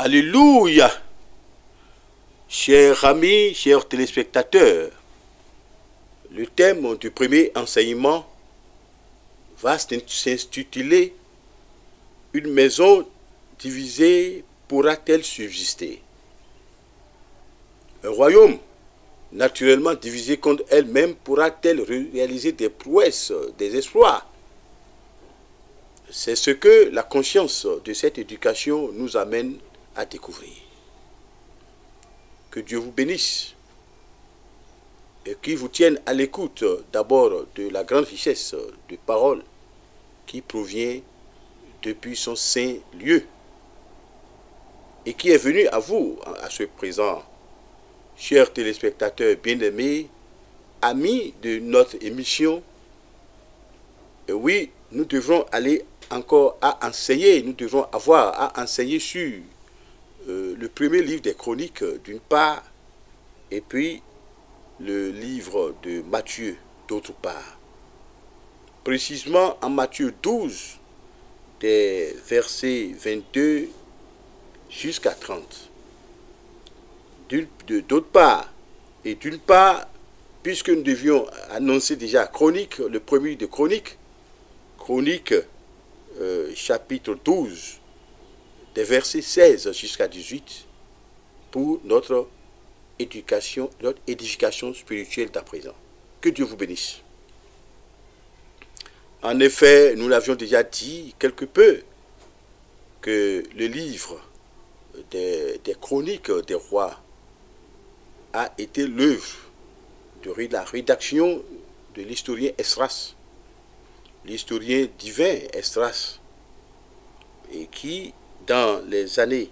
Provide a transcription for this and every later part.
Alléluia. Chers amis, chers téléspectateurs, le thème du premier enseignement va s'intituler « Une maison divisée pourra-t-elle subsister ?» Un royaume naturellement divisé contre elle-même pourra-t-elle réaliser des prouesses, des exploits? C'est ce que la conscience de cette éducation nous amène à découvrir. Que Dieu vous bénisse et qu'il vous tienne à l'écoute d'abord de la grande richesse de paroles qui provient depuis son saint lieu et qui est venu à vous à ce présent. Chers téléspectateurs bien-aimés, amis de notre émission, oui, nous devrons aller encore à enseigner, nous devrons avoir à enseigner sur le premier livre des Chroniques d'une part, et puis le livre de Matthieu d'autre part. Précisément en Matthieu 12, des versets 22 jusqu'à 30. D'autre part, et d'une part, puisque nous devions annoncer déjà Chronique, le premier de Chronique, chapitre 12, des versets 16 jusqu'à 18, pour notre éducation, notre édification spirituelle d'à présent. Que Dieu vous bénisse. En effet, nous l'avions déjà dit quelque peu, que le livre des Chroniques des rois a été l'œuvre de la rédaction de l'historien Esdras, l'historien divin Esdras, et qui, dans les années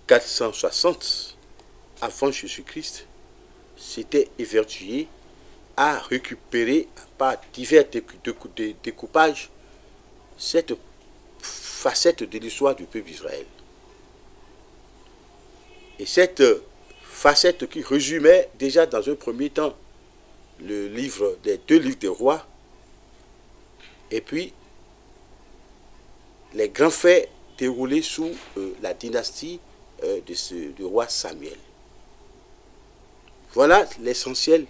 460 avant Jésus-Christ, s'était évertué à récupérer par divers découpages cette facette de l'histoire du peuple d'Israël. Et cette facette qui résumait déjà dans un premier temps le livre des deux livres des rois, et puis les grands faits déroulés sous la dynastie du roi Samuel. Voilà l'essentiel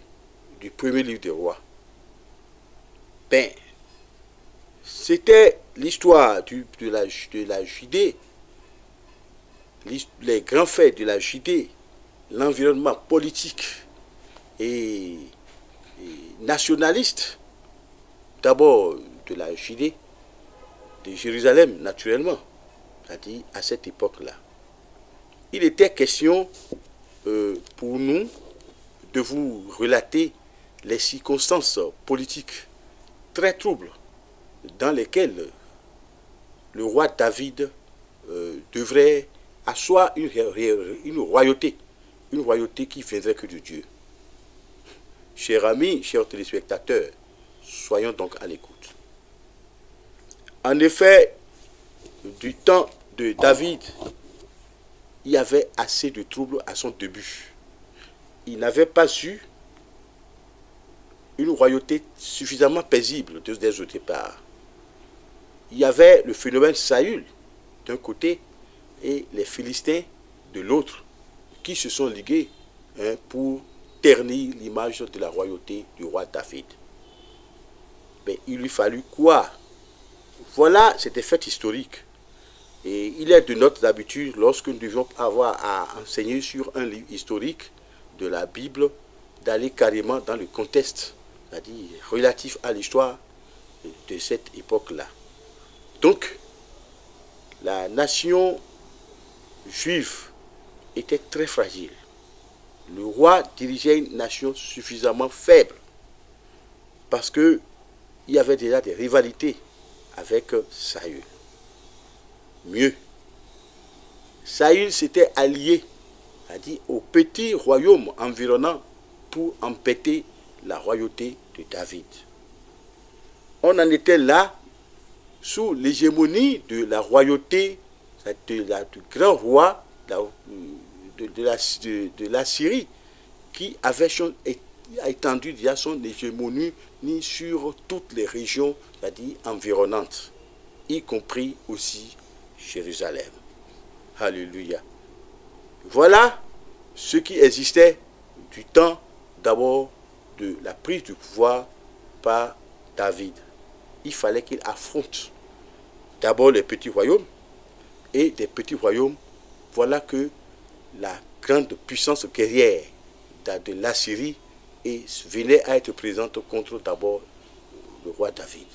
du premier livre des rois. Ben, c'était l'histoire de la Judée, les grands faits de la Judée, l'environnement politique et nationaliste, d'abord de la Judée, de Jérusalem naturellement, c'est-à-dire à cette époque-là. Il était question pour nous de vous relater les circonstances politiques très troubles dans lesquelles le roi David devrait asseoir une royauté qui viendrait que de Dieu. Chers amis, chers téléspectateurs, soyons donc à l'écoute. En effet, du temps de David, il y avait assez de troubles à son début. Il n'avait pas eu une royauté suffisamment paisible dès au départ. Il y avait le phénomène Saül d'un côté et les Philistins de l'autre qui se sont ligués pour ternir l'image de la royauté du roi David. Mais il lui fallut quoi? Voilà, c'est des faits historiques. Et il est de notre habitude, lorsque nous devions avoir à enseigner sur un livre historique de la Bible, d'aller carrément dans le contexte, c'est-à-dire relatif à l'histoire de cette époque-là. Donc, la nation juive était très fragile. Le roi dirigeait une nation suffisamment faible parce qu'il y avait déjà des rivalités avec Saül. Mieux, Saül s'était allié, c'est-à-dire au petit royaume environnant pour empêter la royauté de David. On en était là sous l'hégémonie de la royauté du grand roi de la Syrie qui avait a étendu déjà son hégémonie sur toutes les régions, c'est-à-dire environnantes, y compris aussi Jérusalem. Alléluia. Voilà ce qui existait du temps d'abord de la prise du pouvoir par David. Il fallait qu'il affronte d'abord les petits royaumes, et des petits royaumes, voilà que la grande puissance guerrière de l'Assyrie venait à être présente contre d'abord le roi David.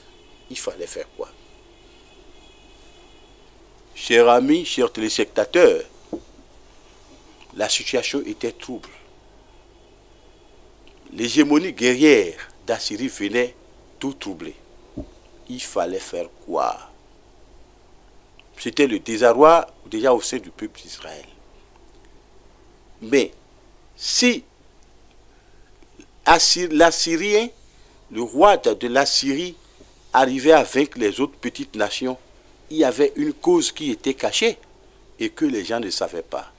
Il fallait faire quoi? Chers amis, chers téléspectateurs, la situation était trouble. L'hégémonie guerrière d'Assyrie venait tout troubler. Il fallait faire quoi? C'était le désarroi déjà au sein du peuple d'Israël. Mais si l'Assyrien, le roi de l'Assyrie, arrivait à vaincre les autres petites nations, il y avait une cause qui était cachée et que les gens ne savaient pas.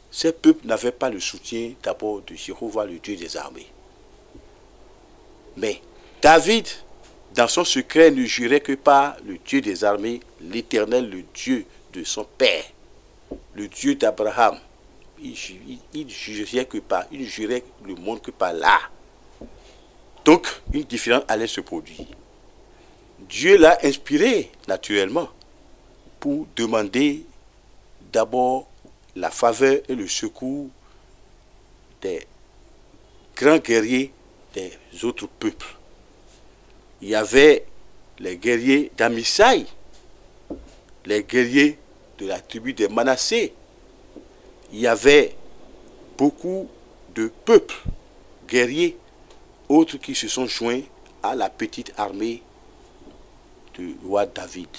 Ces peuples n'avaient pas le soutien d'abord de Jéhovah, le Dieu des armées. Mais David, dans son secret, ne jurait que par le Dieu des armées, l'Éternel, le Dieu de son père, le Dieu d'Abraham. Il jurait que par, il jurait le monde que par là. Donc, une différence allait se produire. Dieu l'a inspiré, naturellement, pour demander d'abord la faveur et le secours des grands guerriers des autres peuples. Il y avait les guerriers d'Amissaï, les guerriers de la tribu des Manassés. Il y avait beaucoup de peuples guerriers, autres qui se sont joints à la petite armée du roi David.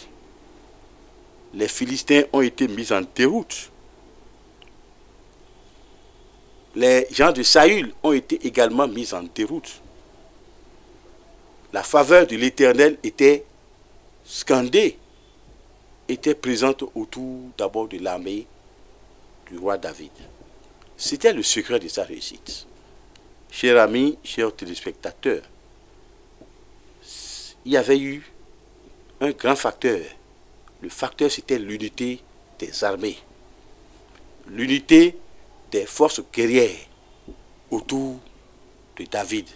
Les Philistins ont été mis en déroute. Les gens de Saül ont été également mis en déroute. La faveur de l'Éternel était scandée, était présente autour d'abord de l'armée du roi David. C'était le secret de sa réussite. Chers amis, chers téléspectateurs, il y avait eu un grand facteur. Le facteur, c'était l'unité des armées, l'unité des forces guerrières autour de David.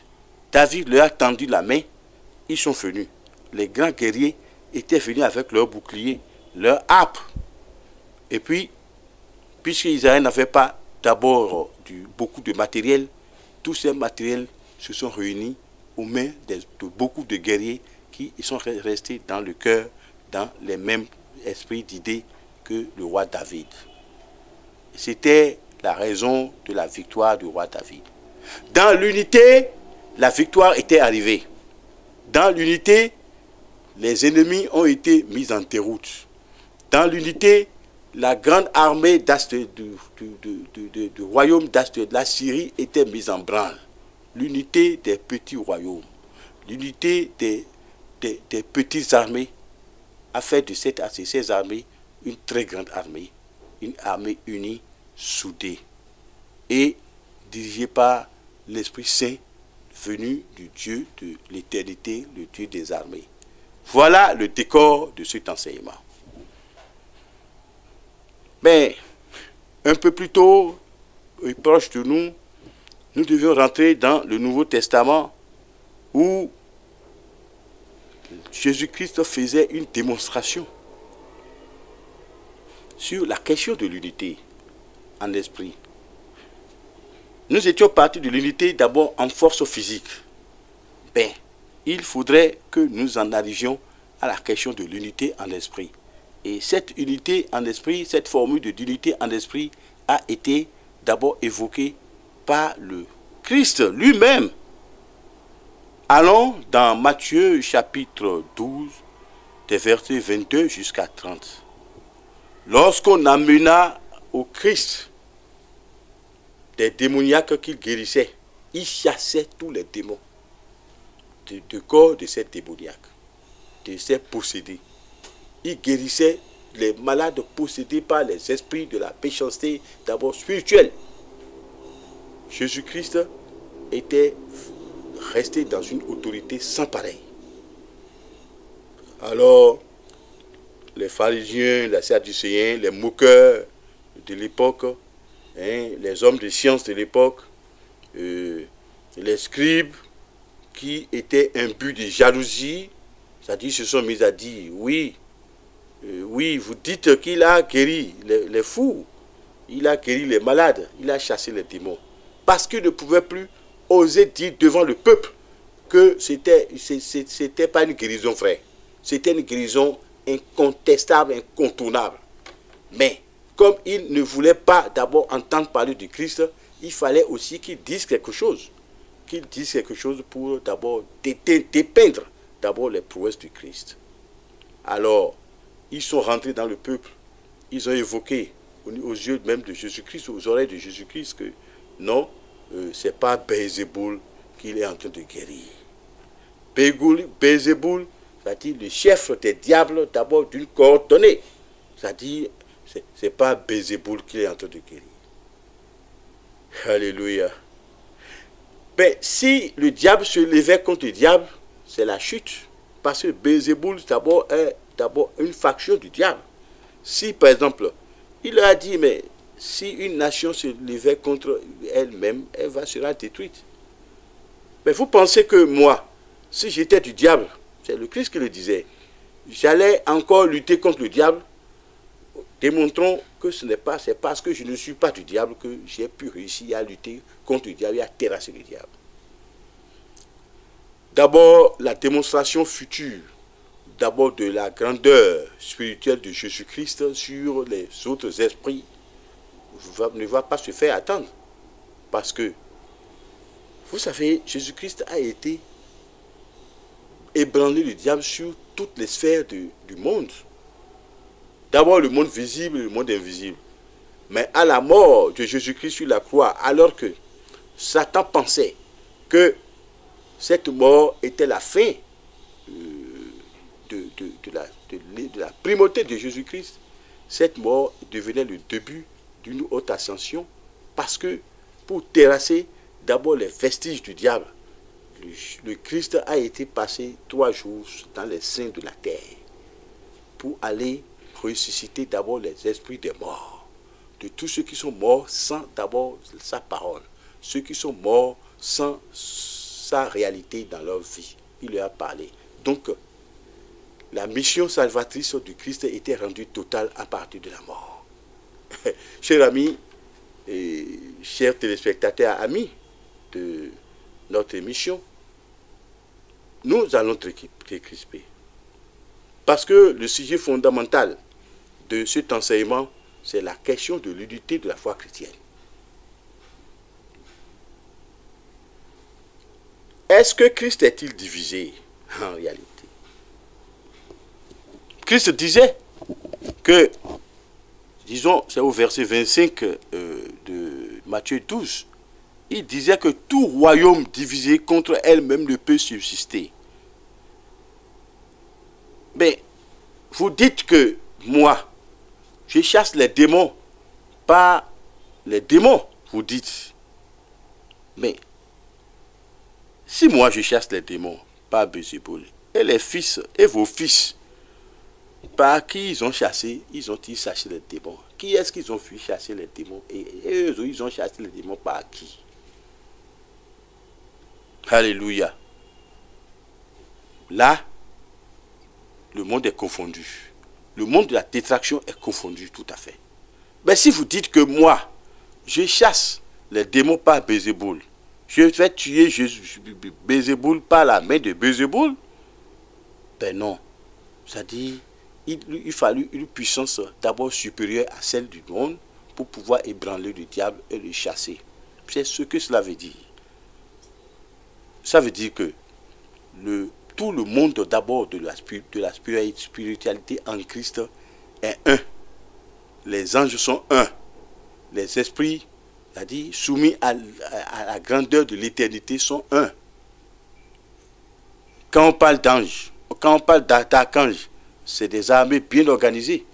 David leur a tendu la main, ils sont venus. Les grands guerriers étaient venus avec leurs boucliers, leurs harpes. Et puis, puisqu'Israël n'avait pas d'abord beaucoup de matériel, tous ces matériels se sont réunis aux mains de beaucoup de guerriers qui sont restés dans le cœur, dans les mêmes esprits d'idées que le roi David. C'était la raison de la victoire du roi David. Dans l'unité, la victoire était arrivée. Dans l'unité, les ennemis ont été mis en déroute. Dans l'unité, la grande armée du royaume de la Syrie était mise en branle. L'unité des petits royaumes, l'unité des petites armées a fait de ces armées une très grande armée, une armée unie, soudée et dirigée par l'Esprit Saint venu du Dieu de l'éternité, le Dieu des armées. Voilà le décor de cet enseignement. Mais un peu plus tôt, proche de nous, nous devions rentrer dans le Nouveau Testament où Jésus-Christ faisait une démonstration sur la question de l'unité en esprit. Nous étions partis de l'unité d'abord en force physique. Ben, il faudrait que nous en arrivions à la question de l'unité en esprit. Et cette unité en esprit, cette formule d'unité en esprit a été d'abord évoquée par le Christ lui-même. Allons dans Matthieu chapitre 12, des versets 22 jusqu'à 30. Lorsqu'on amena au Christ des démoniaques qu'il guérissait, il chassait tous les démons du corps de ces démoniaques, de ces possédés. Il guérissait les malades possédés par les esprits de la méchanceté, d'abord spirituelle. Jésus-Christ était resté dans une autorité sans pareil. Alors, les pharisiens, les sadducéens, les moqueurs de l'époque, hein, les hommes de science de l'époque, les scribes qui étaient imbus de jalousie, c'est-à-dire se sont mis à dire, oui, oui, vous dites qu'il a guéri les fous, il a guéri les malades, il a chassé les démons. Parce qu'il ne pouvait plus oser dire devant le peuple que c'était pas une guérison vraie. C'était une guérison incontestable, incontournable. Mais comme il ne voulait pas d'abord entendre parler du Christ, il fallait aussi qu'il dise quelque chose. Qu'il dise quelque chose pour d'abord dépeindre d'abord les prouesses du Christ. Alors, ils sont rentrés dans le peuple. Ils ont évoqué aux yeux même de Jésus-Christ, aux oreilles de Jésus-Christ, que non, ce n'est pas Bézéboul qu'il est en train de guérir. Bézéboul, c'est-à-dire le chef des diables d'abord d'une cohorte donnée. C'est-à-dire, ce n'est pas Bézéboul qu'il est en train de guérir. Alléluia. Mais si le diable se levait contre le diable, c'est la chute. Parce que Bézéboul d'abord est d'abord une faction du diable. Si par exemple, il leur a dit, mais si une nation se levait contre elle-même, elle sera détruite. Mais vous pensez que moi, si j'étais du diable, c'est le Christ qui le disait, j'allais encore lutter contre le diable? Démontrons que ce n'est pas, c'est parce que je ne suis pas du diable que j'ai pu réussir à lutter contre le diable et à terrasser le diable. D'abord, la démonstration future, d'abord de la grandeur spirituelle de Jésus-Christ sur les autres esprits ne va pas se faire attendre. Parce que, vous savez, Jésus-Christ a été ébranlé le diable sur toutes les sphères du monde. D'abord le monde visible et le monde invisible. Mais à la mort de Jésus-Christ sur la croix, alors que Satan pensait que cette mort était la fin de la primauté de Jésus-Christ, cette mort devenait le début d'une haute ascension, parce que pour terrasser d'abord les vestiges du diable, le Christ a été passé 3 jours dans les seins de la terre pour aller ressusciter d'abord les esprits des morts, de tous ceux qui sont morts sans d'abord sa parole, ceux qui sont morts sans sa réalité dans leur vie. Il leur a parlé. Donc, la mission salvatrice du Christ était rendue totale à partir de la mort. Chers amis, et chers téléspectateurs, amis de notre émission, nous allons décrisper. Parce que le sujet fondamental de cet enseignement, c'est la question de l'unité de la foi chrétienne. Est-ce que Christ est-il divisé en réalité? Christ disait que, disons, c'est au verset 25 de Matthieu 12, il disait que tout royaume divisé contre elle-même ne peut subsister. Mais vous dites que moi, je chasse les démons, pas les démons, vous dites. Mais si moi je chasse les démons, pas Bézéboul, et les fils, et vos fils, par qui ils ont chassé, ils chassé les démons. Qui est-ce qu'ils ont fui chasser les démons? Et eux, ils ont chassé les démons par qui? Alléluia. Là, le monde est confondu. Le monde de la détraction est confondu tout à fait. Mais si vous dites que moi, je chasse les démons par Bézéboul, je vais tuer Bézéboul par la main de Bézéboul, ben non. C'est-à-dire, il fallut une puissance d'abord supérieure à celle du monde pour pouvoir ébranler le diable et le chasser. C'est ce que cela veut dire. Ça veut dire que tout le monde d'abord de la spiritualité en Christ est un. Les anges sont un. Les esprits, c'est-à-dire soumis à la grandeur de l'éternité, sont un. Quand on parle d'anges, quand on parle d'archanges, c'est des armées bien organisées.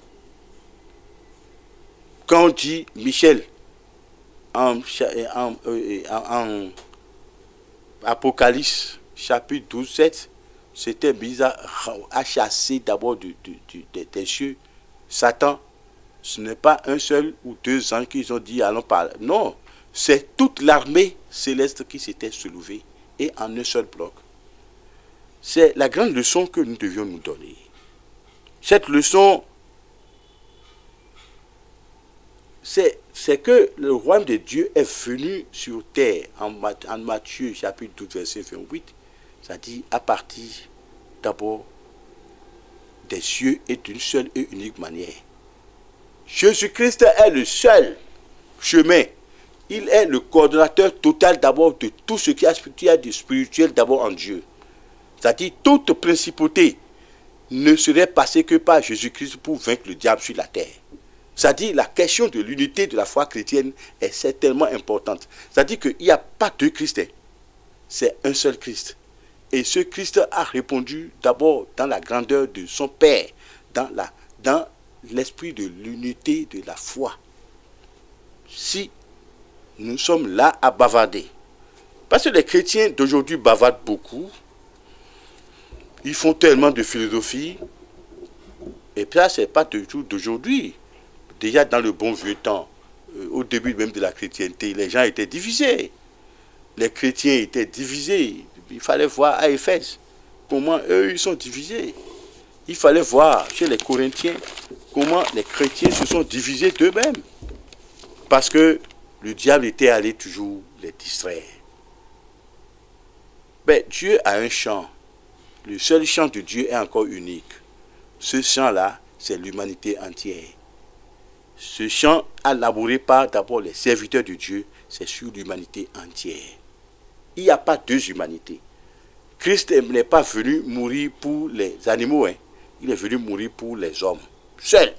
Quand on dit Michel en Apocalypse, chapitre 12, 7, c'était mis à chasser d'abord des cieux Satan. Ce n'est pas un seul ou deux anges qui ont dit allons parler. Non, c'est toute l'armée céleste qui s'était soulevée et en un seul bloc. C'est la grande leçon que nous devions nous donner. Cette leçon, c'est que le royaume de Dieu est venu sur terre en Matthieu chapitre 12 verset 28. Ça dit à partir d'abord des cieux et d'une seule et unique manière. Jésus-Christ est le seul chemin. Il est le coordonnateur total d'abord de tout ce qui a de spirituel d'abord en Dieu. C'est-à-dire toute principauté ne serait passée que par Jésus-Christ pour vaincre le diable sur la terre. C'est-à-dire la question de l'unité de la foi chrétienne est certainement importante. C'est-à-dire qu'il n'y a pas deux Christ, c'est un seul Christ. Et ce Christ a répondu d'abord dans la grandeur de son Père, dans l'esprit de l'unité de la foi. Si nous sommes là à bavarder, parce que les chrétiens d'aujourd'hui bavardent beaucoup, ils font tellement de philosophie, et puis ça, ce n'est pas du tout d'aujourd'hui. Déjà dans le bon vieux temps, au début même de la chrétienté, les gens étaient divisés. Les chrétiens étaient divisés. Il fallait voir à Éphèse comment eux, ils sont divisés. Il fallait voir chez les Corinthiens comment les chrétiens se sont divisés d'eux-mêmes. Parce que le diable était allé toujours les distraire. Mais Dieu a un chant. Le seul chant de Dieu est encore unique. Ce chant-là, c'est l'humanité entière. Ce chant élaboré par d'abord les serviteurs de Dieu, c'est sur l'humanité entière. Il n'y a pas deux humanités. Christ n'est pas venu mourir pour les animaux, hein. Il est venu mourir pour les hommes, seul.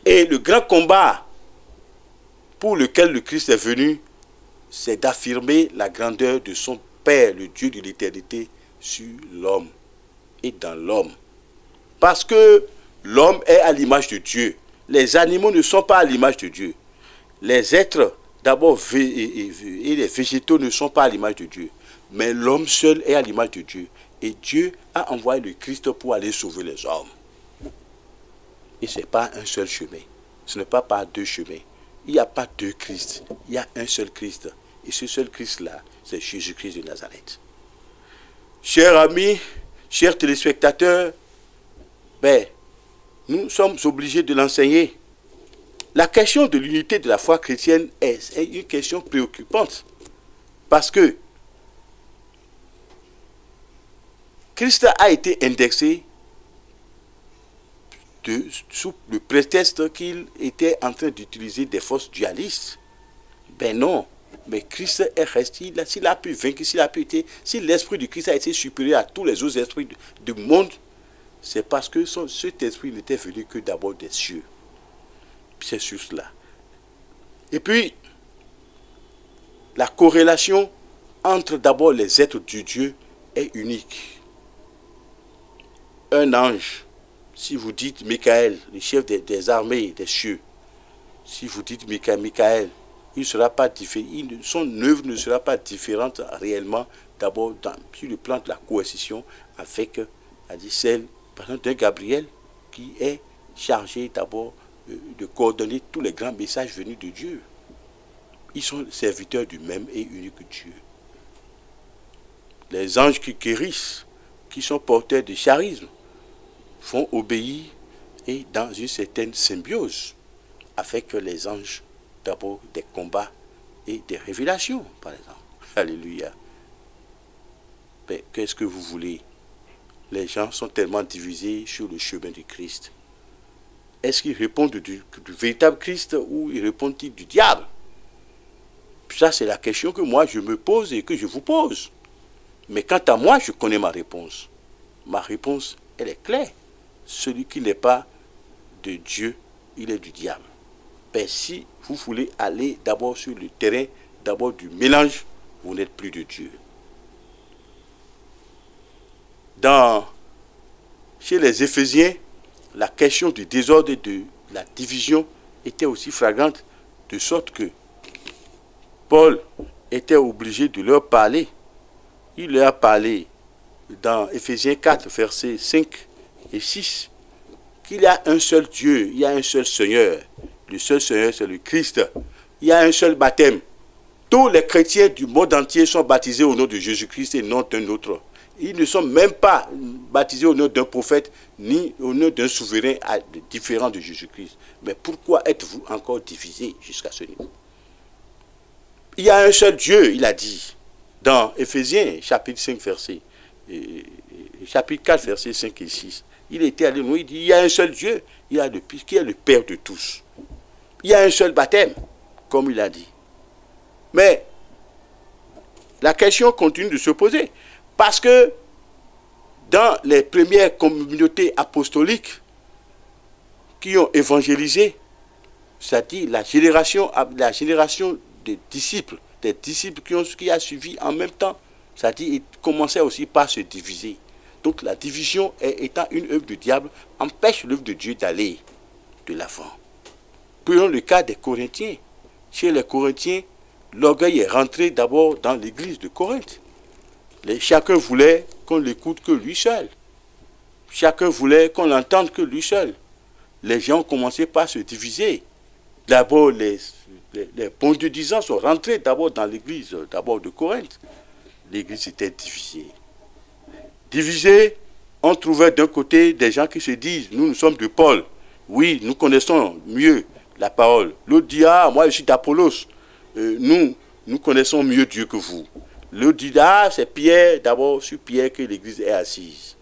Et le grand combat pour lequel le Christ est venu, c'est d'affirmer la grandeur de son Père, le Dieu de l'éternité, sur l'homme et dans l'homme. Parce que l'homme est à l'image de Dieu. Les animaux ne sont pas à l'image de Dieu. Les êtres, d'abord, et les végétaux ne sont pas à l'image de Dieu. Mais l'homme seul est à l'image de Dieu. Et Dieu a envoyé le Christ pour aller sauver les hommes. Et ce n'est pas un seul chemin. Ce n'est pas par deux chemins. Il n'y a pas deux Christ. Il y a un seul Christ. Et ce seul Christ-là, c'est Jésus-Christ de Nazareth. Chers amis, chers téléspectateurs, nous sommes obligés de l'enseigner. La question de l'unité de la foi chrétienne est une question préoccupante. Parce que Christ a été indexé sous le prétexte qu'il était en train d'utiliser des forces dualistes. Ben non, mais Christ est resté, s'il a pu vaincre, si l'esprit de Christ a été supérieur à tous les autres esprits du monde, c'est parce que cet esprit n'était venu que d'abord des cieux. C'est sur cela. Et puis, la corrélation entre d'abord les êtres de Dieu est unique. Un ange, si vous dites Michael, le chef des armées des cieux, si vous dites Michael, il sera pas différent, son œuvre ne sera pas différente réellement d'abord sur le plan de la coercition avec celle, par exemple, d'un Gabriel qui est chargé d'abord de coordonner tous les grands messages venus de Dieu. Ils sont serviteurs du même et unique Dieu. Les anges qui guérissent, qui sont porteurs de charisme, font obéir et dans une certaine symbiose avec les anges, d'abord des combats et des révélations, par exemple. Alléluia. Mais qu'est-ce que vous voulez? Les gens sont tellement divisés sur le chemin du Christ. Est-ce qu'ils répondent du véritable Christ ou ils répondent-ils du diable? Ça, c'est la question que moi je me pose et que je vous pose. Mais quant à moi, je connais ma réponse. Ma réponse, elle est claire. Celui qui n'est pas de Dieu, il est du diable. Ben, si vous voulez aller d'abord sur le terrain, d'abord du mélange, vous n'êtes plus de Dieu. Chez les Éphésiens, la question du désordre et de la division était aussi flagrante, de sorte que Paul était obligé de leur parler. Il leur a parlé dans Éphésiens 4, versets 5 et 6, qu'il y a un seul Dieu, il y a un seul Seigneur. Le seul Seigneur, c'est le Christ. Il y a un seul baptême. Tous les chrétiens du monde entier sont baptisés au nom de Jésus-Christ et non d'un autre. Ils ne sont même pas baptisés au nom d'un prophète, ni au nom d'un souverain différent de Jésus-Christ. Mais pourquoi êtes-vous encore divisés jusqu'à ce niveau? Il y a un seul Dieu, il a dit, dans Éphésiens, chapitre 5, chapitre 4, versets 5 et 6. Il était allé loin, il dit, il y a un seul Dieu, qui est le Père de tous. Il y a un seul baptême, comme il a dit. Mais la question continue de se poser. Parce que dans les premières communautés apostoliques qui ont évangélisé, c'est-à-dire la génération des disciples qui a suivi en même temps, c'est-à-dire ils commençaient aussi par se diviser. Donc la division étant une œuvre du diable, empêche l'œuvre de Dieu d'aller de l'avant. Prenons le cas des Corinthiens. Chez les Corinthiens, l'orgueil est rentré d'abord dans l'église de Corinthe. Chacun voulait qu'on l'écoute que lui seul. Chacun voulait qu'on l'entende que lui seul. Les gens ont commencé par se diviser. D'abord, les bons dieux sont rentrés d'abord dans l'église de Corinthe. L'église était divisée. Divisée, on trouvait d'un côté des gens qui se disent, nous sommes de Paul. Oui, nous connaissons mieux la parole. L'autre dit, ah, moi je suis d'Apollos. Nous connaissons mieux Dieu que vous. L'autre dit, ah, c'est Pierre, d'abord sur Pierre que l'église est assise.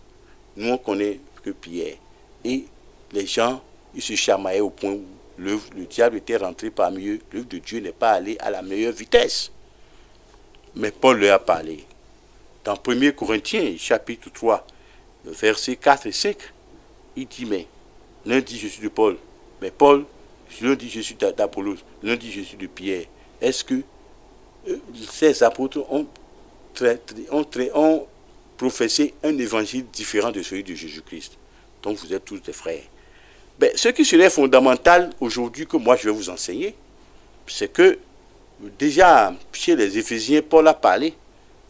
Nous, on connaît que Pierre. Et les gens, ils se chamaillaient au point où le diable était rentré parmi eux. L'œuvre de Dieu n'est pas allée à la meilleure vitesse. Mais Paul leur a parlé. Dans 1 Corinthiens, chapitre 3, versets 4 et 5, il dit, mais l'un dit, je suis de Paul. Mais Paul, l'un dit, je suis d'Apollos. L'un dit, je suis de Pierre. Est-ce que ces apôtres ont professé un évangile différent de celui de Jésus-Christ? Donc vous êtes tous des frères. Ben, ce qui serait fondamental aujourd'hui que moi je vais vous enseigner, c'est que déjà chez les Éphésiens, Paul a parlé.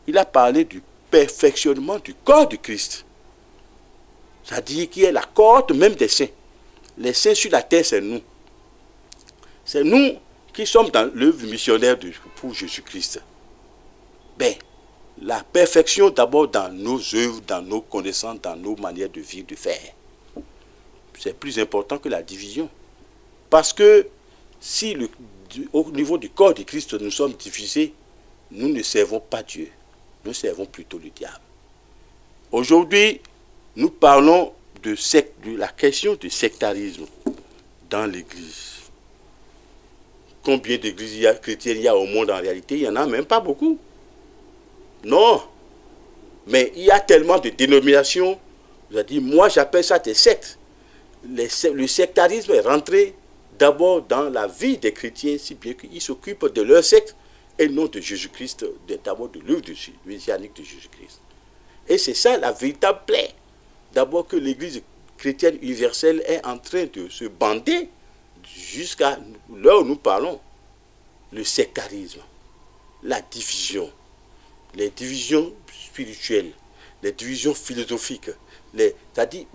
Il a parlé du perfectionnement du corps de Christ. C'est-à-dire qu'il est la cohorte même des saints. Les saints sur la terre, c'est nous. C'est nous qui sommes dans l'œuvre missionnaire pour Jésus-Christ. Ben, la perfection d'abord dans nos œuvres, dans nos connaissances, dans nos manières de vivre, de faire. C'est plus important que la division. Parce que si au niveau du corps de Christ, nous sommes divisés, nous ne servons pas Dieu. Nous servons plutôt le diable. Aujourd'hui, nous parlons de la question du sectarisme dans l'Église. Combien d'églises chrétiennes il y a au monde en réalité? Il n'y en a même pas beaucoup. Non. Mais il y a tellement de dénominations. Je dis, moi j'appelle ça des sectes. Le sectarisme est rentré d'abord dans la vie des chrétiens, si bien qu'ils s'occupent de leur secte et non de Jésus-Christ, d'abord de l'œuvre messianique de Jésus-Christ. Et c'est ça la véritable plaie. D'abord que l'Église chrétienne universelle est en train de se bander jusqu'à là où nous parlons. Le sectarisme, la division, les divisions spirituelles, les divisions philosophiques. C'est-à-dire,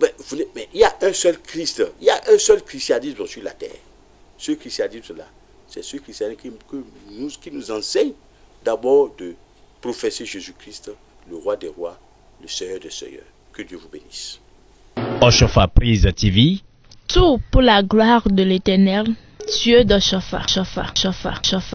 mais il y a un seul Christ, il y a un seul christianisme sur la terre. Ce christianisme-là, c'est ce christianisme qui nous enseigne d'abord de professer Jésus-Christ, le roi des rois, le Seigneur des seigneurs. Que Dieu vous bénisse. Oshofa Prise TV. Tout pour la gloire de l'Éternel, Dieu de Shofa.